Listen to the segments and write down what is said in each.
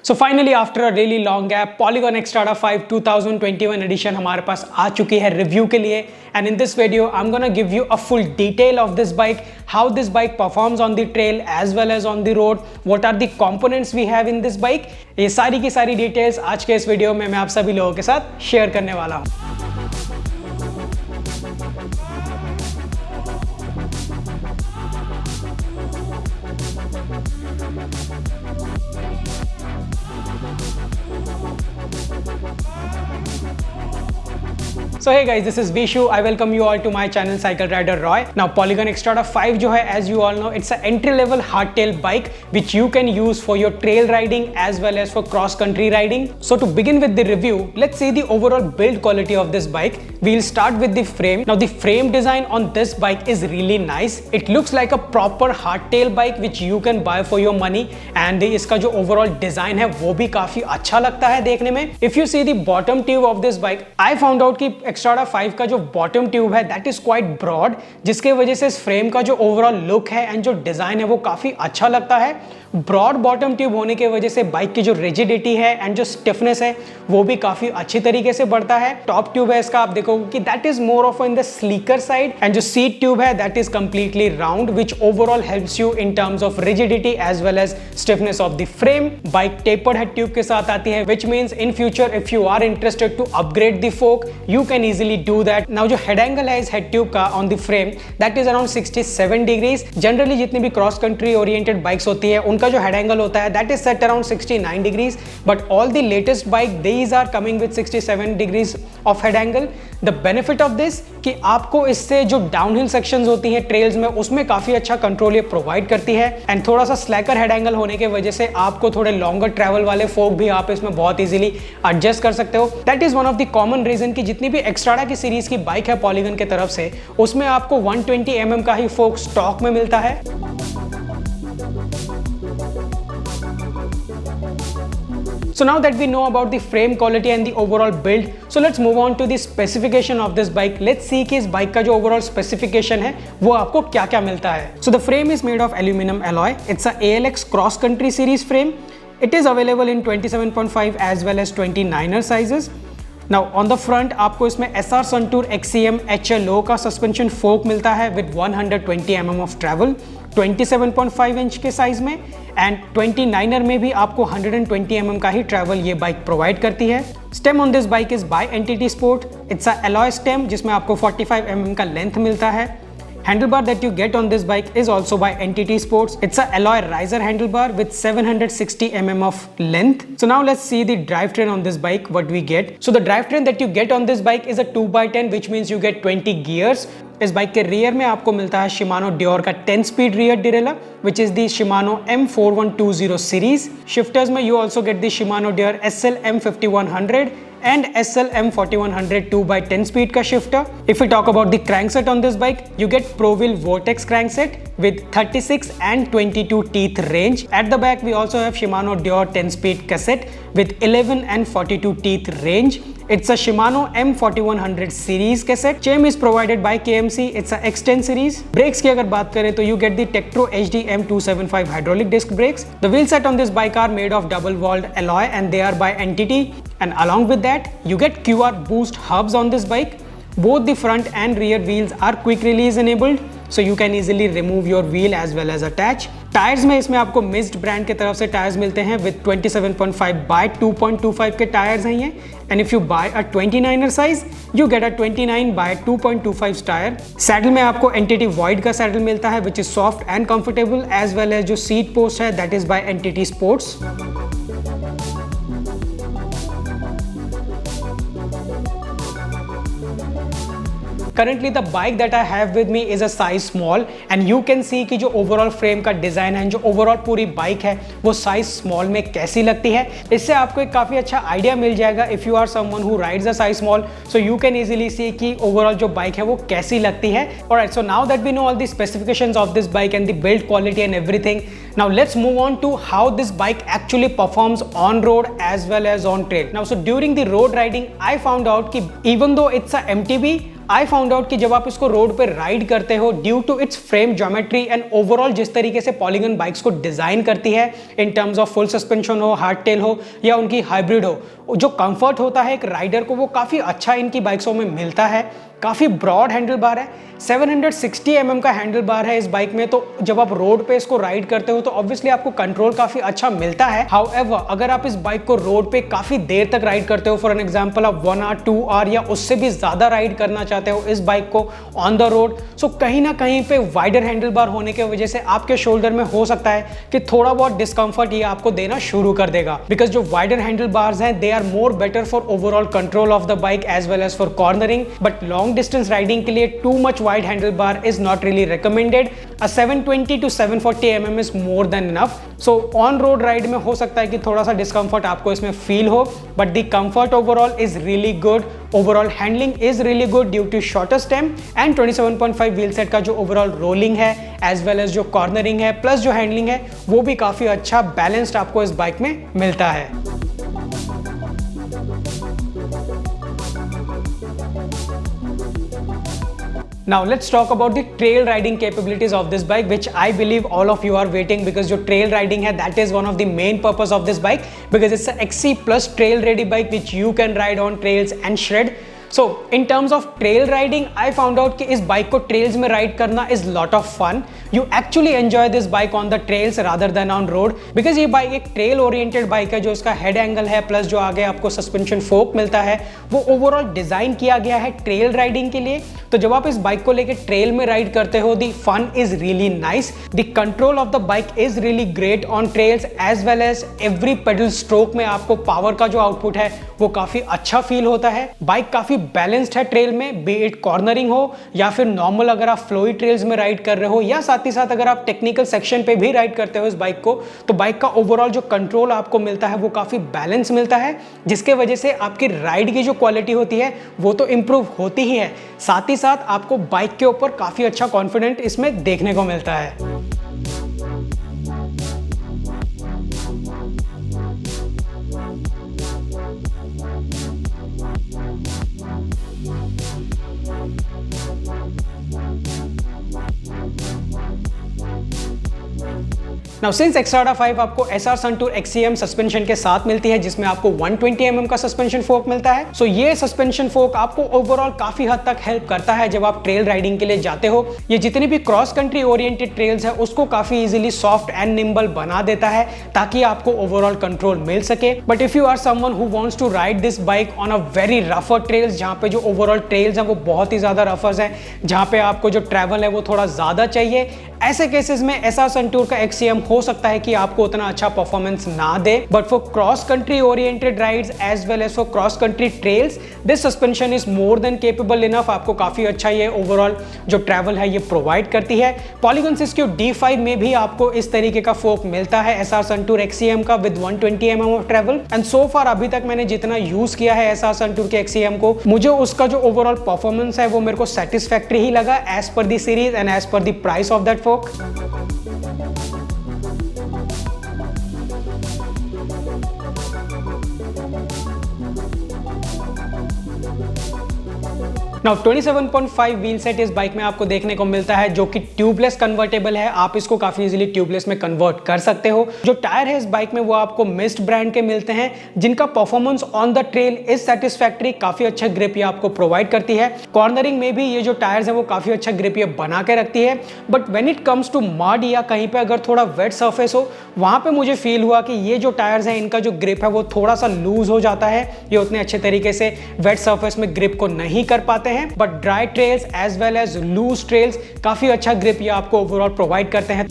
So finally after a really long gap, Polygon Xstrata 5 2021 edition हमारे पास आ चुकी है review के लिए. And in this video I'm gonna give you a full detail of this bike, how this bike performs on the trail as well as on the road, what are the components we have in this bike. ये सारी की सारी details आज के इस video में मैं आप सभी लोगों के साथ शेयर करने वाला हूँ. So hey guys, this is Vishu. I welcome you all to my channel Cycle Rider Roy. Now Polygon Xstrata 5 जो है, as you all know, it's an entry level hardtail bike which you can use for your trail riding as well as for cross country riding. So to begin with the review, let's see the overall build quality of this bike. We'll start with the frame. Now the frame design on this bike is really nice. It looks like a proper hardtail bike which you can buy for your money, and इसका जो overall design है वो भी काफी अच्छा लगता है देखने में. If you see the bottom tube of this bike, I found out कि Xstrata 5 का जो बॉटम ट्यूब है दैट इज क्वाइट ब्रॉड, जिसके वजह से इस फ्रेम का जो ओवरऑल लुक है एंड जो डिजाइन है वो काफी अच्छा लगता है. ब्रॉड बॉटम ट्यूब होने की वजह से बाइक की जो रिजिडिटी है एंड जो स्टिफनेस है वो भी काफी अच्छी तरीके से बढ़ता है. टॉप ट्यूब है इसका, आप देखोगे कि that is more of in the slicker side, and जो सीट ट्यूब है that is completely round which overall helps you in terms of rigidity as well as stiffness of the frame. Bike tapered head tube के साथ आती है which means in future if you are interested to upgrade the fork you can easily do that. Now जो head angle है इस head tube का on the frame that is around 67 degrees. Generally जितनी भी क्रॉस कंट्री ओरिएंटेड बाइक्स होती है उनका जो हेड एंगल होता है that is set around 69 degrees, but all the latest bike these are coming with 67 degrees of head angle. The benefit of this कि आपको इससे जो डाउनहिल सेक्शंस होती हैं ट्रेल्स में उसमें काफी अच्छा कंट्रोल ये प्रोवाइड करती है, एंड थोड़ा सा स्लैकर हेड एंगल होने की वजह से आपको थोड़े लॉन्गर ट्रैवल वाले फोक भी आप इसमें बहुत इजीली एडजस्ट कर सकते हो. That is one of the common reason कि जितनी भी एक्स्ट्राडा की सीरीज की बाइक है पॉलीगन की तरफ से उसमें आपको 120 mm का ही फोक स्टॉक में मिलता है. So now that we know about the frame quality and the overall build, so let's move on to the specification of this bike. Let's see कि इस बाइक का जो overall specification है वो आपको क्या क्या मिलता है. So the frame is made of aluminum alloy. It's a ALX cross country series frame. It is available in 27.5 as well as 29er sizes. Now on the front आपको इसमें SR Suntour XCM HLO का suspension फोक मिलता है with 120 mm of travel 27.5 inch के size में, and 29er में भी आपको 120 mm का ही ट्रैवल ये बाइक प्रोवाइड करती है. Stem on this bike is by entity sport. It's a alloy stem जिसमें आपको 45 mm का लेंथ मिलता है. Handlebar that you get on this bike is also by Entity Sports. It's a alloy riser handlebar with 760 mm of length. So now let's see the drivetrain on this bike, what we get. So the drivetrain that you get on this bike is a 2x10 which means you get 20 gears. इस bike के rear में आपको मिलता है Shimano Dior का 10 speed rear derailleur which is the Shimano M4120 series. Shifters में you also get the Shimano Dior SL M5100 and SL M4100 2x10 speed का shifter. If we talk about the crankset on this bike, you get ProWheel Vortex crankset with 36 and 22 teeth range. At the back we also have Shimano Dior 10 speed cassette with 11 and 42 teeth range. It's a Shimano M4100 series cassette. Chain is provided by KMC. It's a X10 series. Brakes की अगर बात करें तो you get the Tektro HD M275 hydraulic disc brakes. The wheel set on this bike are made of double walled alloy and they are by Entity. And along with that, you get QR boost hubs on this bike. Both the front and rear wheels are quick release enabled, so you can easily remove your wheel as well as attach. Tyres में इसमें आपको missed brand की तरफ से tyres मिलते हैं with 27.5 bye 2.25 के tyres हैं ये, and if you buy a 29er size you get a 29 by 2.25 tyre. Saddle में आपको एंटिटी वॉइड का सैडल मिलता है which is soft and comfortable, as well as जो सीट पोस्ट है that is by Entity Sports. Currently the bike that I have with me is a size small, and you can see कि जो overall frame का design है, जो overall पूरी bike है वो size small में कैसी लगती है. इससे आपको एक काफ़ी अच्छा आइडिया मिल जाएगा if you are someone who rides a size small, so you can easily see कि overall जो बाइक है वो कैसी लगती है. Alright, so now that we know all the specifications of this bike and the build quality and everything, now let's move on to how this bike actually performs on road as well as on trail. Now so during the road riding I found out कि even though it's a MTB, I found out कि जब आप इसको road पे ride करते हो, due to its frame geometry and overall जिस तरीके से पॉलीगन बाइक्स को डिजाइन करती है in terms of full suspension हो, हार्ड टेल हो या उनकी हाइब्रिड हो, जो कंफर्ट होता है एक राइडर को वो काफ़ी अच्छा इनकी बाइक्सों में मिलता है। काफ़ी ब्रॉड हैंडल बार है, 760 mm का हैंडल बार है इस बाइक में, तो जब आप रोड पे इसको राइड करते हो तो ऑब्वियसली आपको कंट्रोल काफ़ी अच्छा मिलता है। हाउएवर अगर आप इस बाइक को रोड पे काफ़ी देर तक राइड करते हो, फॉर एन एग्जांपल आप 1 आवर 2 आवर या उससे भी ज़्यादा राइड करना चाहते हो इस बाइक को ऑन द रोड, सो कहीं ना कहीं पे वाइडर हैंडल बार होने की वजह से आपके शोल्डर में हो सकता है कि थोड़ा बहुत डिस्कंफर्ट ये आपको देना शुरू कर देगा, बिकॉज जो वाइडर हैंडल बार्स हैं they are more better for overall control of the bike as well as for cornering, but long distance riding के लिए too much wide handlebar is not really recommended. A 720 to 740 mm is more than enough. So on road ride में हो सकता है कि थोड़ा सा discomfort आपको इसमें feel हो, but the comfort overall is really good. Overall handling is really good due to shorter stem and 27.5 wheel set का जो overall rolling है as well as जो cornering है plus जो handling है वो भी काफी अच्छा balanced आपको इस बाइक में मिलता है। Now let's talk about the trail riding capabilities of this bike, which I believe all of you are waiting, because जो trail riding है that is one of the main purpose of this bike, because it's a XC plus trail ready bike which you can ride on trails and shred. So in terms of trail riding, I found out कि इस bike को trails में ride करना is lot of fun. You actually enjoy this bike on the trails rather than on road, because ये bike एक trail oriented bike है। जो इसका head angle है प्लस जो आगे आपको suspension fork मिलता है वो overall डिजाइन किया गया है trail riding के लिए। तो जब आप इस बाइक को लेके ट्रेल में राइड करते हो, the fun is really nice. The control of the bike is really great on trails as well as every pedal stroke में आपको पावर का जो आउटपुट है वो काफी अच्छा फील होता है। बाइक काफी बैलेंस्ड है ट्रेल में, बी इट कॉर्नरिंग हो या फिर नॉर्मल अगर आप फ्लोई ट्रेल्स में राइड कर रहे हो या साथ ही साथ अगर आप टेक्निकल सेक्शन पे भी राइड करते हो इस बाइक को, तो बाइक का ओवरऑल जो कंट्रोल आपको मिलता है वो काफी बैलेंस मिलता है, जिसके वजह से आपकी राइड की जो क्वालिटी होती है वो तो इंप्रूव होती ही है, साथ ही साथ आपको बाइक के ऊपर काफी अच्छा कॉन्फिडेंट इसमें देखने को मिलता है। Now since Xtrada 5 आपको SR Suntour XCM सस्पेंशन के साथ मिलती है जिसमें आपको 120 mm का सस्पेंशन फोर्क मिलता है, सो ये सस्पेंशन फोर्क आपको ओवरऑल काफी हद तक हेल्प करता है जब आप ट्रेल राइडिंग के लिए जाते हो। ये जितनी भी क्रॉस कंट्री ओरिएंटेड ट्रेल्स है उसको काफी इजीली सॉफ्ट एंड निम्बल बना देता है ताकि आपको ओवरऑल कंट्रोल मिल सके। But if you are someone who wants to ride this bike on a very रफर ट्रेल्स, जहाँ पे जो ओवरऑल ट्रेल्स हैं वो बहुत ही ज्यादा रफर्स हैं, जहाँ पे आपको जो ट्रैवल है वो थोड़ा ज्यादा चाहिए, ऐसे केसेस में SR Suntour का XCM हो सकता है कि आपको उतना अच्छा परफॉर्मेंस ना दे। But for cross country oriented rides as well as for cross country trails this suspension is more than capable enough, आपको काफी अच्छा ये ओवरऑल जो ट्रैवल है ये प्रोवाइड करती है। पॉलीगन सिस्क्यू D5 में भी आपको इस तरीके का फोर्क मिलता है SR Suntour XCM का with 120 mm of travel, and so far अभी तक मैंने जितना यूज किया है SR Suntour के XCM को, मुझे उसका जो ओवरऑल परफॉर्मेंस है वो मेरे को सेटिस्फैक्टरी ही लगा as per the series and as per the price of that fork. Now 27.5 wheel set इस बाइक में आपको देखने को मिलता है जो कि ट्यूबलेस कन्वर्टेबल है, आप इसको काफी इजीली ट्यूबलेस में कन्वर्ट कर सकते हो। जो टायर है इस बाइक में वो आपको मिस्ट ब्रांड के मिलते हैं जिनका performance on the trail is satisfactory, काफी अच्छा ग्रिप ये आपको प्रोवाइड करती है। कॉर्नरिंग में भी ये जो टायर्स है वो काफी अच्छा ग्रिप ये बना के रखती है, but when it comes to mud या कहीं पे अगर थोड़ा वेट सरफेस हो वहां पे मुझे फील हुआ कि ये जो टायर्स है इनका जो ग्रिप है वो थोड़ा सा लूज हो जाता है, ये उतने अच्छे तरीके से वेट सरफेस में ग्रिप को नहीं कर पाते हैं। But dry trails as well as loose trails काफी अच्छा ग्रिप ये आपको ओवरऑल प्रोवाइड करते हैं।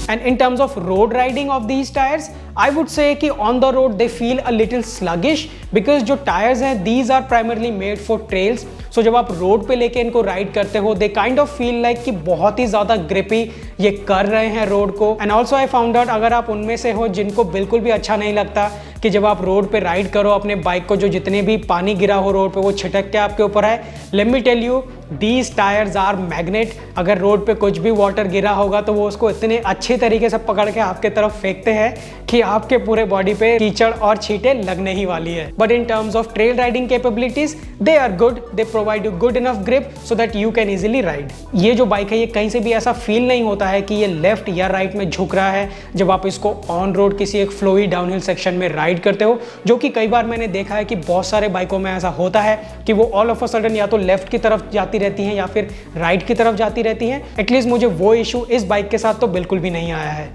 And in terms of road riding of these tires, I would say कि on the road they feel a little sluggish because जो tires हैं these are primarily made for trails. So जब आप road पे लेके इनको राइड करते हो they kind of feel like कि बहुत ही ज़्यादा ग्रिपी ये कर रहे हैं रोड को। And also I found out अगर आप उनमें से हो जिनको बिल्कुल भी अच्छा नहीं लगता कि जब आप रोड पे राइड करो अपने बाइक को जो जितने भी पानी गिरा हो रोड पे वो छिटक के आपके ऊपर है, let me tell you these tyres are magnet. अगर रोड पे कुछ भी वाटर गिरा होगा तो वो उसको इतने अच्छे तरीके से पकड़ के आपके तरफ फेंकते हैं कि आपके पूरे बॉडी पे कीचड़ और छींटे लगने ही वाली है। But in terms of trail riding capabilities they are good, they provide you good enough grip so that you can easily ride. ये जो बाइक है ये कहीं से भी ऐसा फील नहीं होता है कि ये लेफ्ट या राइट में झुक रहा है जब आप इसको ऑन रोड किसी एक फ्लोई डाउनहिल सेक्शन में राइड करते हो, जो कि कई बार मैंने देखा है कि बहुत सारे बाइकों में ऐसा होता है कि वो ऑल ऑफ अ सडन या तो लेफ्ट की तरफ जाती रहती हैं या फिर राइट की तरफ जाती रहती हैं। एटलीस्ट मुझे वो इशू इस बाइक के साथ तो बिल्कुल भी नहीं आया है।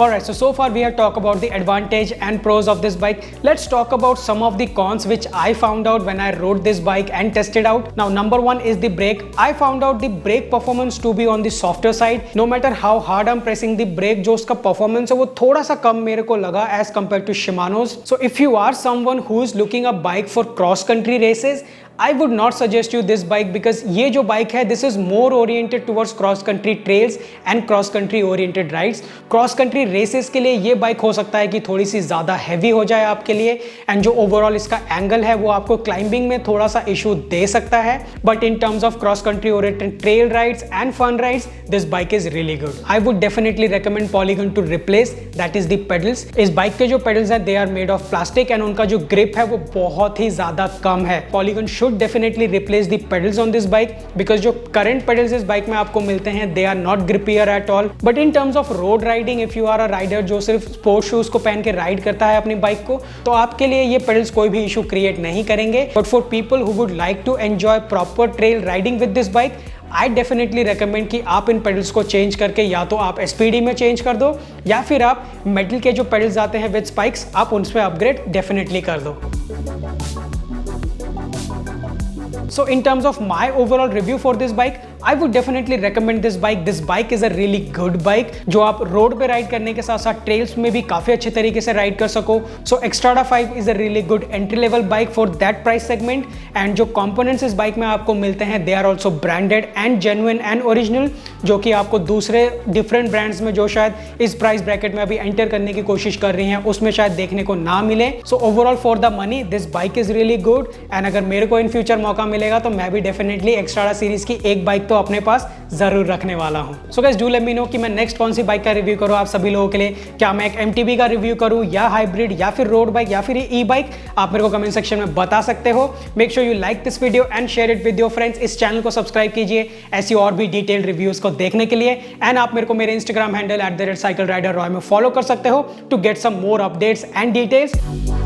Alright, so far we have talked about the advantage and pros of this bike. Let's talk about some of the cons which I found out when I rode this bike and tested out. Now, number one is the brake. I found out the brake performance to be on the softer side. No matter how hard I'm pressing the brake, जो उसका performance है वो थोड़ा सा कम मेरे को लगा as compared to Shimano's. So if you are someone who is looking a bike for cross country races, I would not suggest you this bike because ये जो बाइक है this is more oriented towards cross country trails and cross country oriented rides. Cross country races के लिए ये bike हो सकता है कि थोड़ी सी ज़्यादा हैवी हो जाए आपके लिए, एंड जो ओवरऑल इसका एंगल है वो आपको क्लाइंबिंग में थोड़ा सा इशू दे सकता है। But in terms of cross country oriented trail rides and fun rides this bike is really good. I would definitely recommend Polygon to replace that is the pedals. इस बाइक के जो pedals हैं they are made of plastic and उनका जो grip है वो बहुत ही ज़्यादा कम है। Polygon should definitely replace the pedals on this bike because जो current pedals इस बाइक में आपको मिलते हैं they are not grippier at all. But in terms of road riding, if you are a rider जो सिर्फ स्पोर्ट्स शूज को पहन के राइड करता है अपनी बाइक को, तो आपके लिए ये पेडल्स कोई भी इशू क्रिएट नहीं करेंगे। But for people who would like to enjoy proper trail riding with this bike, I definitely recommend कि आप इन पेडल्स को चेंज करके या तो आप SPD में चेंज कर दो या फिर आप मेटल के जो पेडल्स आते हैं विद स्पाइक्स आप उनसे अपग्रेड डेफिनेटली कर दो। So in terms of my overall review for this bike, I would definitely recommend this bike. This bike is a really good bike जो आप रोड पे राइड करने के साथ साथ ट्रेल्स में भी काफ़ी अच्छे तरीके से राइड कर सको। So Xtrada 5 is a really good entry level bike for that price segment, and जो components इस बाइक में आपको मिलते हैं they are also branded and genuine and original, जो कि आपको दूसरे different brands में जो शायद इस प्राइस ब्रैकेट में अभी एंटर करने की कोशिश कर रही हैं उसमें शायद देखने को ना मिले। So overall for the money this bike is really good, and अगर मेरे को इन फ्यूचर मौका मिलेगा तो मैं भी डेफिनेटली Xtrada सीरीज की एक बाइक तो अपने पास जरूर रखने वाला हूं। So guys do let me know कि मैं नेक्स्ट कौन सी बाइक का रिव्यू करूं आप सभी लोगों के लिए। क्या मैं एक MTB का रिव्यू करूं या हाइब्रिड या फिर रोड बाइक या फिर ई बाइक, आप मेरे को कमेंट सेक्शन में बता सकते हो। Make sure you like this video and share it with your friends. इस चैनल को सब्सक्राइब कीजिए ऐसी और भी डिटेल्ड रिव्यूज को देखने के लिए, एंड आप मेरे को मेरे इंस्टाग्राम हैंडल @cycleriderroy में फॉलो कर सकते हो to get some more updates and details.